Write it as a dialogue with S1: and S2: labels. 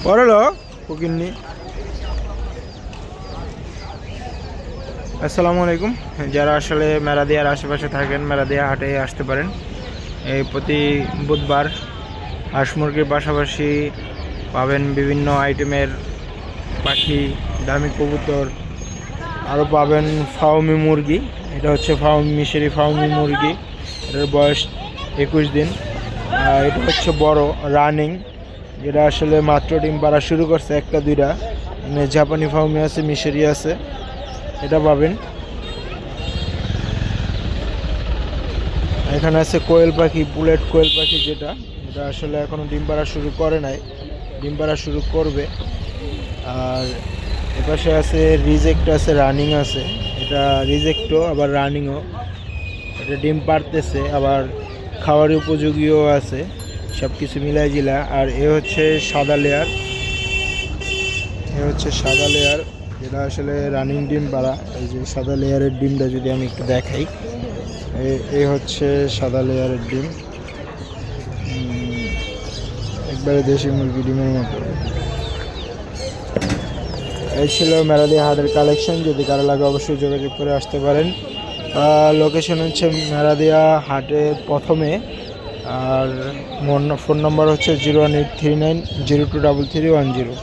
S1: পড়লো কুকিন্নি। আসসালামু আলাইকুম। যারা আসলে মেরাদিয়ার আশেপাশে থাকেন মেরাদিয়া হাটে আসতে পারেন। এই প্রতি বুধবার হাঁস মুরগির পাশাপাশি পাবেন বিভিন্ন আইটেমের পাখি, দামি কবুতর, আরও পাবেন ফাউমি মুরগি। এটা হচ্ছে মিশরি ফাউমি মুরগি, এটার বয়স 21 দিন। এটা হচ্ছে বড় রানিং, যেটা আসলে মাত্র ডিম পাড়া শুরু করছে, একটা দুইটা। মানে জাপানি ফাউমি আছে, মিশরি আছে, এটা পাবেন। এখানে আছে কোয়েল পাখি, বুলেট কোয়েল পাখি, যেটা আসলে এখনো ডিম পাড়া শুরু করে নাই, ডিম পাড়া শুরু করবে। আর এপাশে আছে রিজেক্ট আছে, রানিং আছে। এটা রিজেক্টও আবার রানিংও, এটা ডিম পাড়তেছে আবার খাওয়ার উপযোগীও আছে, সব কিছু মিলাই জিলা। আর এ হচ্ছে সাদা লেয়ার, যেটা আসলে রানিং ডিম পাড়া। এই যে সাদা লেয়ারের ডিমটা যদি আমি একটু দেখাই, এই হচ্ছে সাদা লেয়ারের ডিম, একবারে দেশি মুরগি ডিমের মতো। এই ছিল মেরাদিয়া হাটের কালেকশন। যদি কারো লাগে অবশ্যই যোগাযোগ করে আসতে পারেন। লোকেশন হচ্ছে মেরাদিয়া হাটের প্রথমে, আর ফোন নম্বর হচ্ছে 01839 023310।